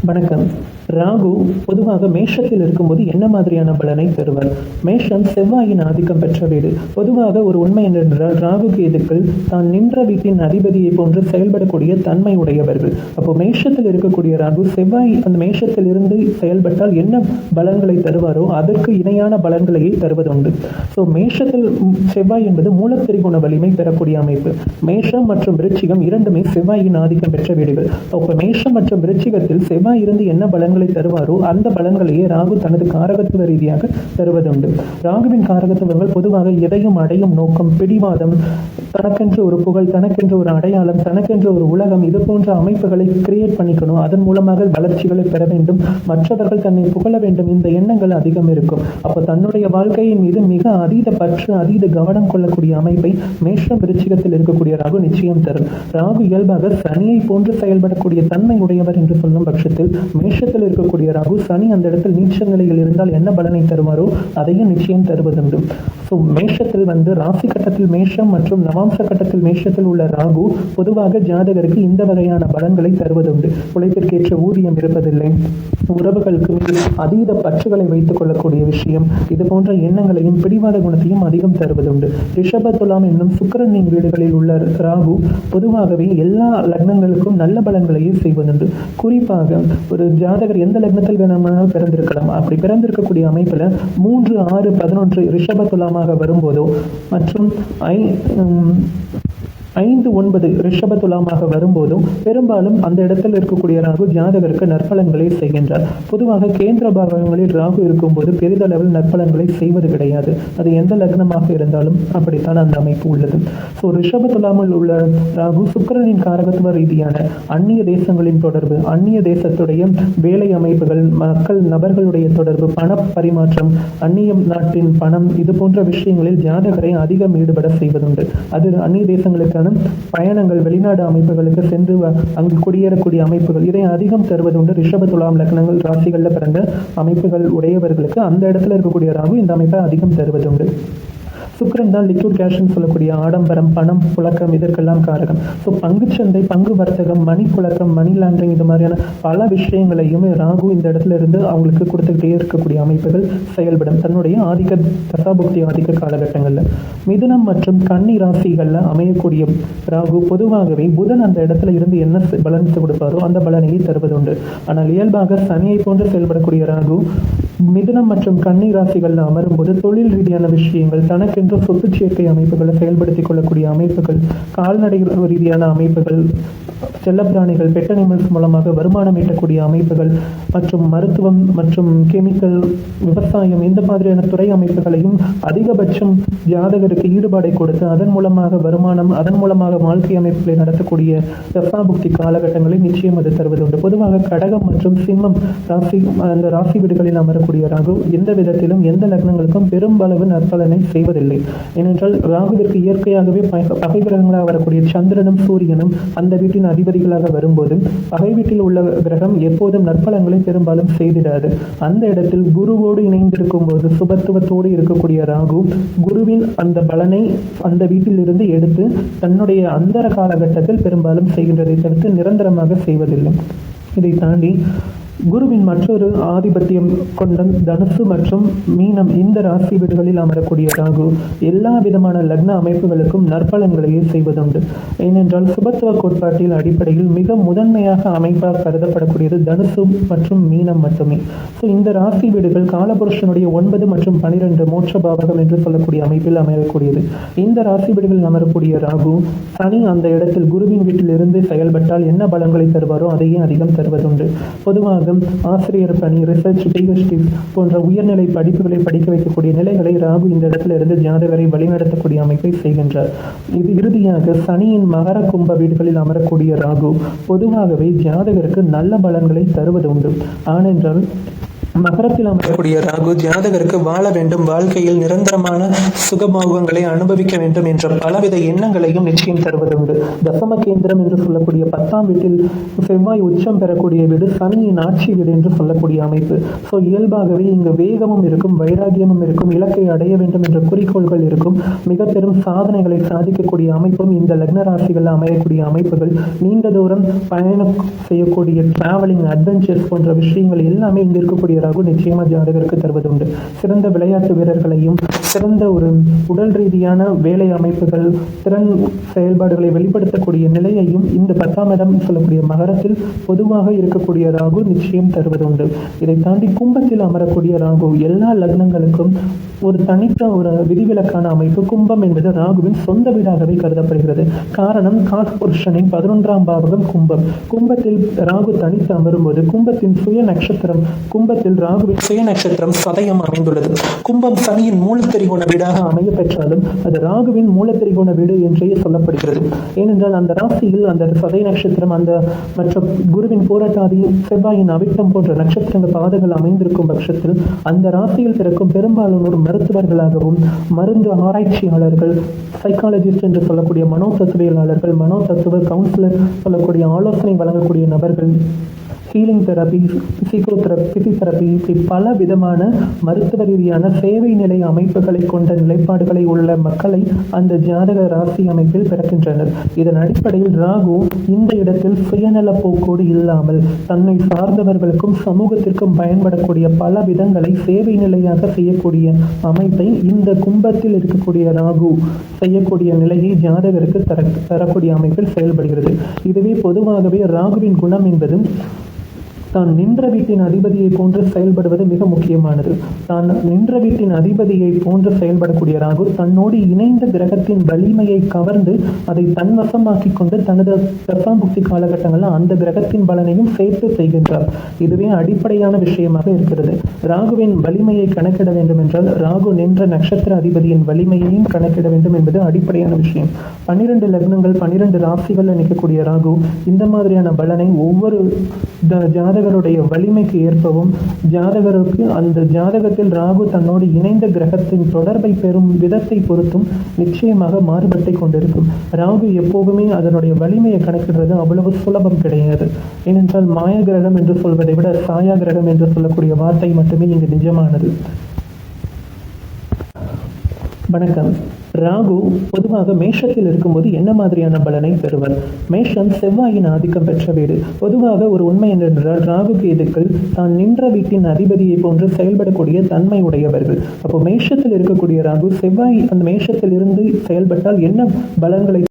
வணக்கம். ராகு பொதுவாக மேஷத்தில் இருக்கும்போது என்ன மாதிரியான பலனை தருவார்? மேஷம் செவ்வாயின் ஆதிக்கம் பெற்ற வீடு. பொதுவாக ஒரு உண்மை என்னென்றால், ராகு கேதுக்கள் தான் நின்ற வீட்டின் அதிபதியை போன்று செயல்படக்கூடிய தன்மை உடையவர்கள். அப்போ மேஷத்தில் இருக்கக்கூடிய ராகு செவ்வாய் அந்த மேஷத்தில் இருந்து செயல்பட்டால் என்ன பலன்களை தருவாரோ அதற்கு இணையான பலன்களையே தருவதுண்டு. ஸோ மேஷத்தில் செவ்வாய் என்பது மூலத்திரிகுண வலிமை பெறக்கூடிய அமைப்பு. மேஷம் மற்றும் விருச்சிகம் இரண்டுமே செவ்வாயின் ஆதிக்கம் பெற்ற வீடுகள். அப்போ மேஷம் மற்றும் விருச்சிகத்தில் செவ்வாய் இருந்து என்ன பலன்களை தருவாரோ அந்த பலன்களையே ராகு தனது காரகத்துவ ரீதியாக தருவதுண்டு. ராகுவின் காரகத்துவங்கள் பொதுவாக எதையும் அடையும் நோக்கம், பிடிவாதம், தனக்கென்று ஒரு புகழ், தனக்கென்று ஒரு அடையாளம், தனக்கென்று ஒரு உலகம், இது போன்ற அமைப்புகளை கிரியேட் பண்ணிக்கணும், அதன் மூலமாக வளர்ச்சிகளை பெற வேண்டும், மற்றவர்கள் தன்னை புகழ வேண்டும், இந்த எண்ணங்கள் அதிகம் இருக்கும். அப்போ தன்னுடைய வாழ்க்கையின் மீது மிக அதீத பற்று, அதீத கவனம் கொள்ளக்கூடிய அமைப்பை மேஷம் விருச்சிகத்தில் இருக்கக்கூடிய ராகு நிச்சயம் தரும். ராகு இயல்பாக சனியை போன்று செயல்படக்கூடிய தன்மை உடையவர் என்று சொல்லும் பட்சத்தில் மேஷத்தில் இருக்கக்கூடிய ராகு சனி அந்த இடத்தில் நீச்ச நிலையில் இருந்தால் என்ன பலனை தருவாரோ அதையும் நிச்சயம் தருவதுண்டு. ஸோ மேஷத்தில் ராசி கட்டத்தில் மேஷம் மற்றும் நவாம்ச கட்டத்தில் மேஷத்தில் உள்ள ராகு பொதுவாக ஜாதகருக்கு இந்த வகையான பலன்களை தருவதுண்டு. உழைப்பிற்கேற்ற ஊதியம் இருப்பதில்லை, உறவுகளுக்கு அதீத பற்றுகளை வைத்துக் கொள்ளக்கூடிய விஷயம், இது போன்ற எண்ணங்களையும் பிடிவாத குணத்தையும் அதிகம் தருவதுண்டு. ரிஷப துலாம் என்னும் சுக்கிரனின் வீடுகளில் உள்ள ராகு பொதுவாகவே எல்லா லக்னங்களுக்கும் நல்ல பலன்களையே செய்வதுண்டு. குறிப்பாக ஒரு ஜாதகர் எந்த லக்னத்தில் வேணுமானாலும் பிறந்திருக்கலாம். அப்படி பிறந்திருக்கக்கூடிய அமைப்புல 3, 6, 11 ரிஷப துலாமாக வரும்போதோ மற்றும் 5, 9 ரிஷப துலாமாக வரும்போதும் பெரும்பாலும் அந்த இடத்தில் இருக்கக்கூடிய ராகு ஜாதகருக்கு நற்பலன்களை செய்கின்றார். பொதுவாக கேந்திர பாகங்களில் ராகு இருக்கும்போது பெரிதளவில் நற்பலன்களை செய்வது கிடையாது. அது எந்த லக்னமாக இருந்தாலும் அப்படித்தான் அந்த அமைப்பு உள்ளது. ஸோ ரிஷப துலாமில் உள்ள ராகு சுக்கிரனின் காரகத்துவ ரீதியான அந்நிய தேசங்களின் தொடர்பு, அந்நிய தேசத்துடைய வேலை அமைப்புகள், மக்கள் நபர்களுடைய தொடர்பு, பண பரிமாற்றம், அந்நிய நாட்டின் பணம், இது போன்ற விஷயங்களில் ஜாதகரை அதிகம் ஈடுபட செய்வதுண்டு. அது அந்நிய தேசங்களுக்கான பயணங்கள், வெளிநாடு அமைப்புகளுக்கு சென்று அங்கு குடியேறக்கூடிய அமைப்புகள், இதை அதிகம் தருவதுண்டு. ரிஷப துலாம் லக்னங்கள் ராசிகளில் பிறந்த அமைப்புகள் உடையவர்களுக்கு அந்த இடத்துல இருக்கக்கூடிய ராகு இந்த அமைப்பை அதிகம் தருவதுண்டு. சுக்கிரன் தான் லிக்விட் கேஷ்னு சொல்லக்கூடிய ஆடம்பரம், பணம், புழக்கம், இதற்கெல்லாம் காரகம். ஸோ பங்குச்சந்தை, பங்கு வர்த்தகம், மணி புழக்கம், மணி லாண்டரிங், இது மாதிரியான பல விஷயங்களையும் ராகு இந்த இடத்துல இருந்து அவங்களுக்கு கொடுத்துக்கிட்டே இருக்கக்கூடிய அமைப்புகள் செயல்படும் தன்னுடைய ஆதிக்க தசாபுக்தி ஆதிக்க காலகட்டங்களில். மிதுனம் மற்றும் கன்னி ராசிகளில் அமையக்கூடிய ராகு பொதுவாகவே புதன் அந்த இடத்துல இருந்து என்ன பலன் கொடுப்பாரோ அந்த பலனையை தருவதுண்டு. ஆனால் இயல்பாக சனியை போன்று செயல்படக்கூடிய ராகு மிதுனம் மற்றும் கன்னி ராசிகளில் அமரும்போது தொழில் ரீதியான விஷயங்கள், தனக்கென்று சொத்து சேர்க்கை அமைப்புகளை செயல்படுத்திக் கொள்ளக்கூடிய அமைப்புகள், கால்நடை ரீதியான அமைப்புகள், செல்லப்பிராணிகள், பெட் அனிமல்ஸ் மூலமாக வருமானம் ஈட்டக்கூடிய அமைப்புகள் மற்றும் மருத்துவம் மற்றும் கெமிக்கல், விவசாயம், இந்த மாதிரியான துறை அமைப்புகளையும் அதிகபட்சம் ஜாதகருக்கு ஈடுபாடை கொடுத்து அதன் மூலமாக வருமானம், அதன் மூலமாக வாழ்க்கை அமைப்புகளை நடத்தக்கூடிய தசாபுக்தி காலகட்டங்களில் நிச்சயம் அது தருவதுண்டு. பொதுவாக கடகம் மற்றும் சிம்மம் ராசி, அந்த ராசி வீடுகளில் அமரக்கூடிய ராகு எந்த விதத்திலும் எந்த லக்னங்களுக்கும் பெரும்பளவு நற்பலனை செய்வதில்லை. ஏனென்றால் ராகுவிற்கு இயற்கையாகவே பகை கிரகங்களாக வரக்கூடிய சந்திரனும் சூரியனும் அந்த வீட்டின் அதிபதிகளாக வரும்போது பகை வீட்டில் உள்ள கிரகம் எப்போதும் நற்பலன்களை பெரும்பாலும் செய்திடாது. அந்த இடத்தில் குருவோடு இணைந்திருக்கும் போது சுபத்துவத்தோடு இருக்கக்கூடிய ராகு குருவின் அந்த பலனை அந்த வீட்டில் இருந்து எடுத்து தன்னுடைய அந்தர காலகட்டத்தில் பெரும்பாலும் செய்கின்றதை தவிர்த்து நிரந்தரமாக செய்வதில்லை. இதை தாண்டி குருவின் மற்றொரு ஆதிபத்தியம் கொண்ட தனுசு மற்றும் மீனம் இந்த ராசி வீடுகளில் அமரக்கூடிய ராகு எல்லா விதமான லக்ன அமைப்புகளுக்கும் நற்பலன்களையே செய்வதுண்டு. ஏனென்றால் சுபத்துவ கோட்பாட்டில் அடிப்படையில் மிக முதன்மையாக அமைப்பாக கருதப்படக்கூடியது தனுசு மற்றும் மீனம் மட்டுமே. ஸோ இந்த ராசி வீடுகள் காலபுருஷனுடைய 9 மற்றும் 12 மோட்ச பாவகம் என்று சொல்லக்கூடிய அமைப்பில் அமையக்கூடியது. இந்த ராசி வீடுகளில் அமரக்கூடிய ராகு சனி அந்த இடத்தில் குருவின் வீட்டில் இருந்து செயல்பட்டால் என்ன பலன்களை தருவாரோ அதையே அதிகம் தருவதுண்டு. பொதுவாக ஆசிரியர் பணி, ரிசர்ச், PhD போன்ற உயர்நிலை படிப்புகளை படிக்க வைக்கக்கூடிய நிலைகளை ராகு இந்த இடத்துல இருந்து ஜாதகரை வழிநடத்தக்கூடிய அமைப்பை செய்கின்றார். இது இறுதியாக சனியின் மகர கும்ப வீடுகளில் அமரக்கூடிய ராகு பொதுவாகவே ஜாதகருக்கு நல்ல பலன்களை தருவது உண்டு. ஆனென்றால் மகரத்தில் அமரக்கூடிய ராகு ஜாதகருக்கு வாழ வேண்டும், வாழ்க்கையில் நிரந்தரமான சுகபோகங்களை அனுபவிக்க வேண்டும் என்ற பலவித எண்ணங்களையும் நிச்சயம் தருவதுண்டு. தசம கேந்திரம் என்று சொல்லக்கூடிய 10ஆம் வீட்டில் செவ்வாய் உச்சம் பெறக்கூடிய வீடு சனியின் ஆட்சி வீடு என்று சொல்லக்கூடிய அமைப்பு. ஸோ இயல்பாகவே இங்கு வேகமும் இருக்கும், வைராகியமும் இருக்கும், இலக்கை அடைய வேண்டும் என்ற குறிக்கோள்கள் இருக்கும், மிக பெரும் சாதனைகளை சாதிக்கக்கூடிய அமைப்பும் இந்த லக்ன ராசிகள் அமையக்கூடிய அமைப்புகள், நீண்ட தூரம் பயணம் செய்யக்கூடிய டிராவலிங் அட்வென்ச்சர்ஸ் போன்ற விஷயங்கள் எல்லாமே இங்கு இருக்கக்கூடிய ராகு நிச்சயமா ஜாதகருக்கு தருவது உண்டு. சிறந்த விளையாட்டு வீரர்களையும் சிறந்த ஒரு உடல் ரீதியான வேலை அமைப்புகள், திறன் செயல்பாடுகளை வெளிப்படுத்தக்கூடிய நிலையையும் இந்த 10ஆம் இடம் சொல்லக்கூடிய மகரத்தில் பொதுவாக இருக்கக்கூடிய ராகு நிச்சயம் தருவது உண்டு. இதை தாண்டி கும்பத்தில் அமரக்கூடிய ராகு எல்லா லக்னங்களுக்கும் ஒரு தனித்த ஒரு விதிவிலக்கான அமைப்பு. கும்பம் என்பது ராகுவின் சொந்த வீடாகவே கருதப்படுகிறது. காரணம், காஸ்புருஷனின் 11ஆம் பாவகம் கும்பம். கும்பத்தில் ராகு தனித்து அமரும்போது கும்பத்தின் சுய நட்சத்திரம், கும்பத்தில் ராகுவின் சுய நட்சத்திரம் சதயம் அமைந்துள்ளது. கும்பம் சனியின் மூலத்திரிகோண வீடாக அமைய பெற்றாலும் அது ராகுவின் மூலத்திரிகோண வீடு என்றே சொல்லப்படுகிறது. ஏனென்றால் அந்த ராசியில் அந்த சதய நட்சத்திரம், அந்த மற்ற குருவின் போராட்டாதி, செவ்வாயின் அவிட்டம் போன்ற நட்சத்திரங்கள் பாதங்கள் அமைந்திருக்கும் பட்சத்தில் அந்த ராசியில் பிறக்கும் பெரும்பாலானோர் மருத்துவர்களாகவும், மருந்து ஆராய்ச்சியாளர்கள், சைக்காலஜிஸ்ட் என்று சொல்லக்கூடிய மனோ தத்துவியலாளர்கள், மனோ தத்துவ கவுன்சிலர் சொல்லக்கூடிய ஆலோசனை வழங்கக்கூடிய நபர்கள், ஹீலிங் தெரப்பி, பிசியோதெரப்பி, இப்படி பல விதமான மருத்துவ ரீதியான சேவை நிலை அமைப்புகளை கொண்ட நிலைப்பாடுகளை உள்ள மக்களை அந்த ஜாதக ராசி அமைப்பில் பிறக்கின்றனர். இதன் அடிப்படையில் ராகு இந்த இடத்தில் சுயநல போக்கோடு இல்லாமல் தன்னை சார்ந்தவர்களுக்கும் சமூகத்திற்கும் பயன்படக்கூடிய பல விதங்களை சேவை நிலையாக செய்யக்கூடிய அமைப்பை இந்த கும்பத்தில் இருக்கக்கூடிய ராகு செய்யக்கூடிய நிலையை ஜாதகருக்கு தரக்கூடிய அமைப்பில் செயல்படுகிறது. இதுவே பொதுவாகவே ராகுவின் குணம் என்பது தான் நின்ற வீட்டின் அதிபதியை போன்று செயல்படுவது மிக முக்கியமானது. தான் நின்ற வீட்டின் அதிபதியை போன்று செயல்படக்கூடிய ராகு தன்னோடு இணைந்த கிரகத்தின் வலிமையை கவர்ந்து அதை தன்வசமாக்கி கொண்டு தனது தசாபுக்தி காலகட்டங்களில் அந்த கிரகத்தின் பலனையும் சேர்த்து செய்கின்றார். இதுவே அடிப்படையான விஷயமாக இருக்கிறது. ராகுவின் வலிமையை கணக்கிட வேண்டும் என்றால் ராகு நின்ற நட்சத்திர அதிபதியின் வலிமையையும் கணக்கிட வேண்டும் என்பது அடிப்படையான விஷயம். 12 லக்னங்கள் 12 ராசிகள் நிற்கக்கூடிய ராகு இந்த மாதிரியான பலனை ஒவ்வொரு ஜாதகருடைய வலிமைக்கு ஏற்பவும், ஜாதகருக்கு அந்த ஜாதகத்தில் ராகு தன்னோடு இணைந்த கிரகத்தின் தொடர்பை பெறும் விதத்தை பொறுத்தும் நிச்சயமாக மாறுபட்டை கொண்டிருக்கும். ராகு எப்போதுமே அதனுடைய வலிமையை கணக்கிடுறது அவ்வளவு சுலபம் கிடையாது. ஏனென்றால் மாய கிரகம் என்று சொல்வதை விட சாயா கிரகம் என்று சொல்லக்கூடிய வார்த்தை மட்டுமே இங்கு நிஜமானது. வணக்கம். ராகு பொதுவாக மேஷத்தில் இருக்கும்போது என்ன மாதிரியான பலனை பெறுவர்? மேஷம் செவ்வாயின் ஆதிக்கம் பெற்ற வீடு. பொதுவாக ஒரு உண்மை என்னென்றால் ராகு கேதுக்கள் தான் நின்ற வீட்டின் அதிபதியை போன்று செயல்படக்கூடிய தன்மை உடையவர்கள். அப்போ மேஷத்தில் இருக்கக்கூடிய ராகு செவ்வாய் அந்த மேஷத்தில் இருந்து செயல்பட்டால் என்ன பலன்களை